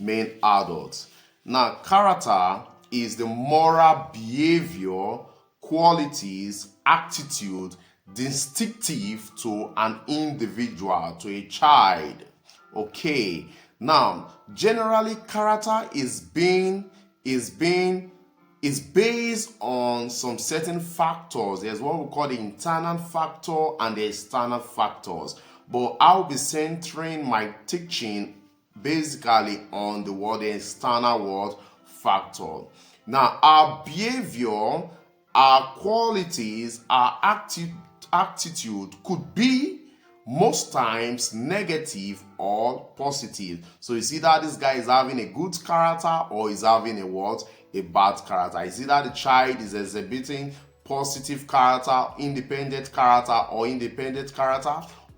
main adults. Now, character is the moral behavior, qualities, attitude distinctive to an individual, to a child. Okay. Now, generally, character is based on some certain factors. There's what we call the internal factor and the external factors. But I'll be centering my teaching basically on the word external word factor. Now, our behavior, our qualities, our attitude could be most times negative or positive. So you see that this guy is having a good character or is having a what? A bad character. You see that the child is exhibiting positive character, independent character,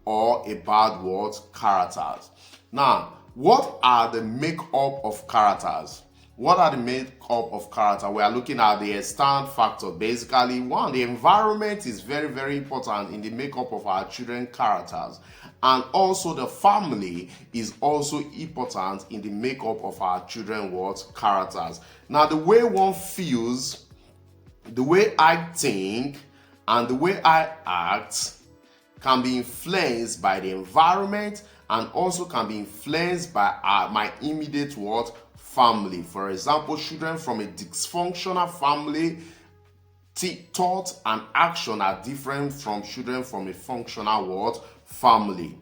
or a bad word characters. Now, what are the makeup of characters? What are the makeup of character? We are looking at the external factor. Basically, one, the environment is very, very important in the makeup of our children characters. And also the family is also important in the makeup of our children characters. Now, the way one feels, the way I think, and the way I act can be influenced by the environment and also can be influenced by my immediate family. For example, children from a dysfunctional family, thought and action are different from children from a functional family.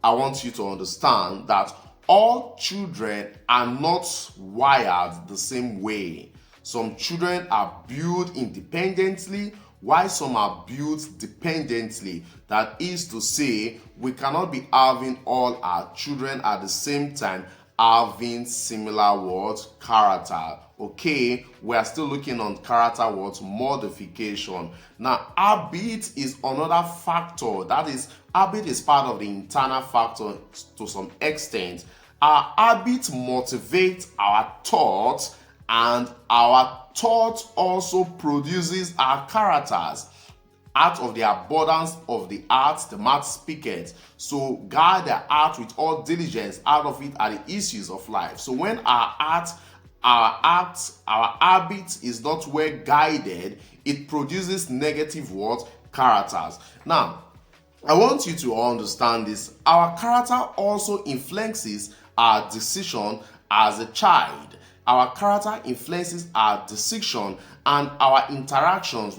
I want you to understand that all children are not wired the same way. Some children are built independently, while some are built dependently. That is to say, we cannot be having all our children at the same time having similar character. Okay, we are still looking on character modification. Now, habit is another factor. That is, habit is part of the internal factor to some extent. Our habit motivates our thoughts, and our thought also produces our characters. Out of the abundance of the heart, the mouth speaketh. So guard the heart with all diligence. Out of it are the issues of life. So when our habit is not well guided, it produces negative characters. Now, I want you to understand this. Our character also influences our decision as a child. Our character influences our decision and our interactions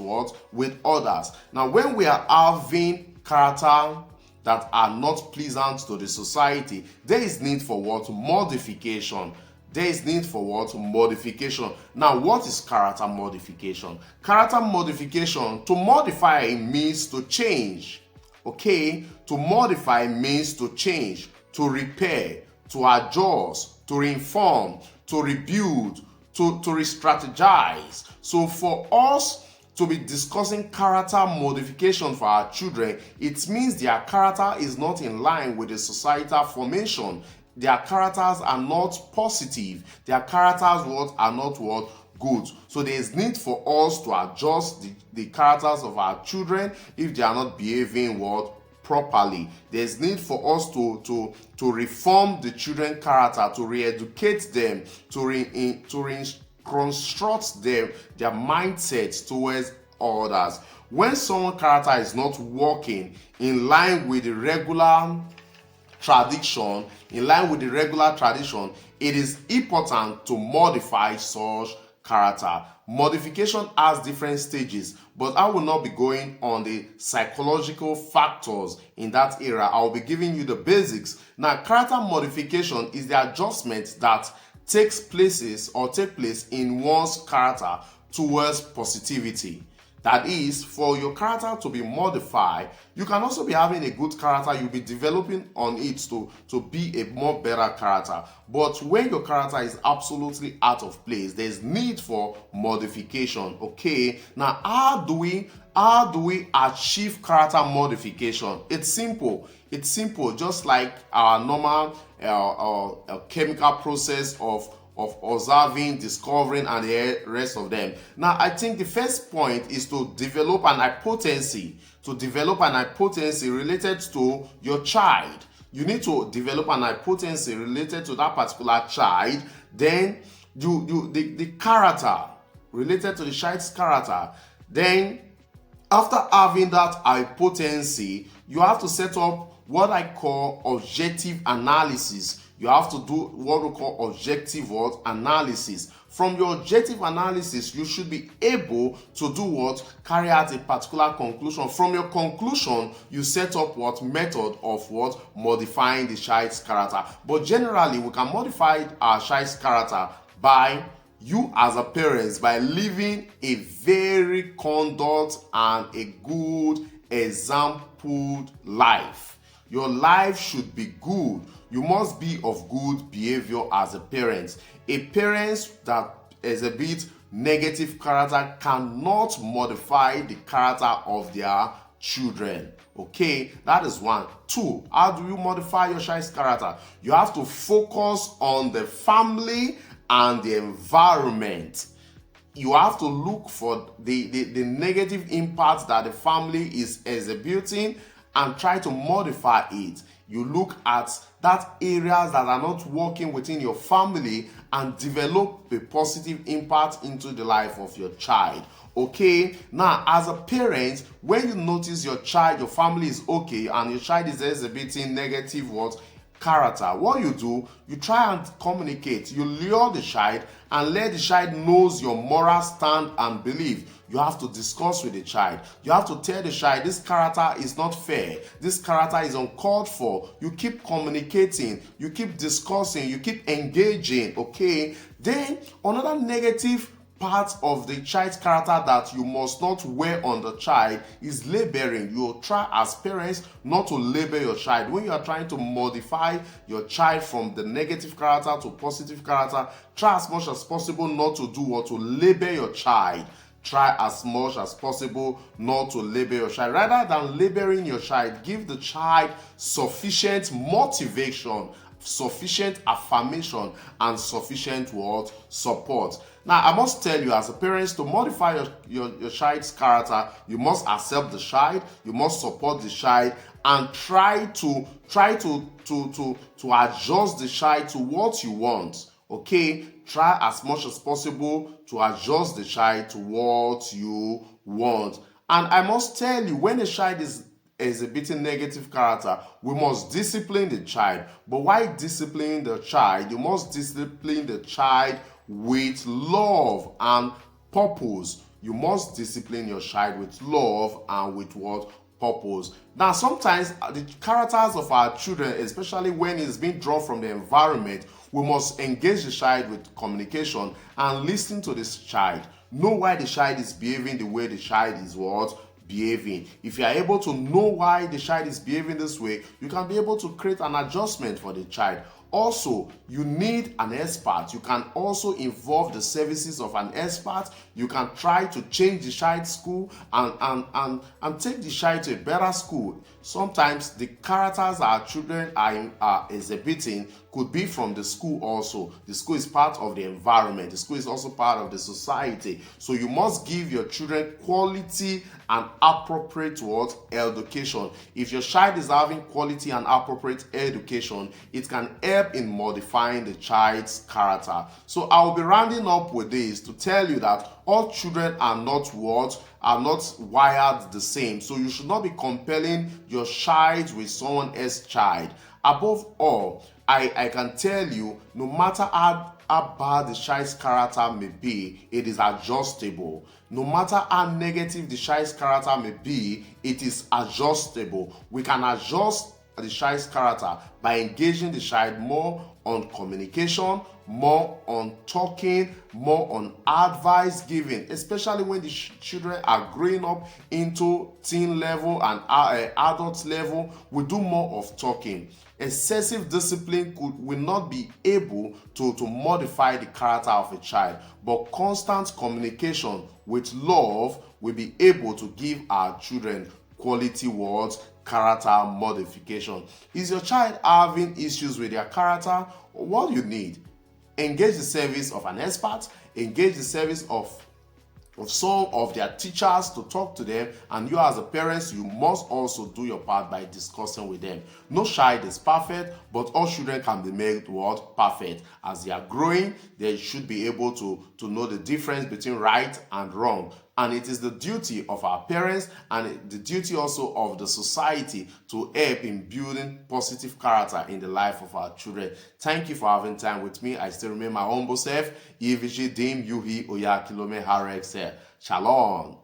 with others. Now, when we are having character that are not pleasant to the society, there is need for modification. There is need for modification. Now, what is character modification? Character modification, to modify means to change. Okay, to modify means to change, to repair, to adjust, to reform, to rebuild, to re-strategize. So for us to be discussing character modification for our children, it means their character is not in line with the societal formation. Their characters are not positive. Their characters are not good. So there is need for us to adjust the characters of our children if they are not behaving properly. There's need for us to reform the children character, to re-educate them, to reconstruct their mindsets towards others. When someone's character is not working in line with the regular tradition, it is important to modify such character. Modification has different stages, but I will not be going on the psychological factors in that area. I will be giving you the basics. Now, character modification is the adjustment that take place in one's character towards positivity. That is, for your character to be modified, you can also be having a good character. You'll be developing on it to be a more better character. But when your character is absolutely out of place, there's need for modification. Okay, now how do we achieve character modification? It's simple, just like our normal chemical process of observing, discovering, and the rest of them. Now, I think the first point is to develop an hypothesis. Related to your child. you need to develop an hypothesis related to that particular child. Then the character related to the child's character. Then after having that hypothesis, you have to set up what I call objective analysis. You have to do what we call objective what analysis. From your objective analysis, you should be able to do what? Carry out a particular conclusion. From your conclusion, you set up what method of what? Modifying the child's character. But generally, we can modify our child's character by you as a parent, by living a very conduct and a good exampled life. Your life should be good. You must be of good behavior as a parent. A parent that exhibits negative character cannot modify the character of their children. Okay, that is one. Two, how do you modify your child's character? You have to focus on the family and the environment. You have to look for the negative impact that the family is exhibiting and try to modify it. You look at that areas that are not working within your family and develop a positive impact into the life of your child. Okay, now as a parent, when you notice your child, your family is okay and your child is exhibiting negative what? Character, what you do, you try and communicate. You lure the child and let the child knows your moral stand and belief. You have to discuss with the child. You have to tell the child this character is not fair. This character is uncalled for. You keep communicating. You keep discussing. You keep engaging. Okay. Then another negative part of the child's character that you must not wear on the child is labeling. You try as parents not to label your child. When you are trying to modify your child from the negative character to positive character, try as much as possible not to do or to label your child. Try as much as possible not to label your child. Rather than labeling your child, give the child sufficient motivation, sufficient affirmation, and sufficient word support. Now, I must tell you as a parent, to modify your child's character, you must accept the child, you must support the child, and try to adjust the child to what you want. Okay, try as much as possible to adjust the child to what you want. And I must tell you, when a child is exhibiting negative character, we must discipline the child. But while disciplining the child, you must discipline the child with love and purpose. You must discipline your child with love and with what? Purpose. Now, sometimes the characters of our children, especially when it's being drawn from the environment, we must engage the child with communication and listen to this child. Know why the child is behaving the way the child is what? Behaving. If you are able to know why the child is behaving this way, you can be able to create an adjustment for the child. Also, you need an expert. You can also involve the services of an expert. You can try to change the child's school and take the child to a better school. Sometimes the characters our children are exhibiting could be from the school also. The school is part of the environment. The school is also part of the society. So you must give your children quality and appropriate what? Education. If your child is having quality and appropriate education, it can help in modifying the child's character. So I will be rounding up with this to tell you that all children are not wired the same. So you should not be compelling your child with someone else's child. Above all, I can tell you, no matter how bad the child's character may be, it is adjustable. No matter how negative the child's character may be, it is adjustable. We can adjust the child's character by engaging the child more on communication, more on talking, more on advice giving, especially when the children are growing up into teen level and adult level. We do more of talking. Excessive discipline will not be able to modify the character of a child, but constant communication with love will be able to give our children quality words, character modification. Is your child having issues with their character? What do you need? Engage the service of an expert, engage the service of some of their teachers to talk to them, and you as a parents, you must also do your part by discussing with them. No child is perfect, but all children can be made what? Perfect. As they are growing, they should be able to know the difference between right and wrong. And it is the duty of our parents and the duty also of the society to help in building positive character in the life of our children. Thank you for having time with me. I still remain my humble self, EVG Dim Yuhi Oyakilome Harexer. Shalom.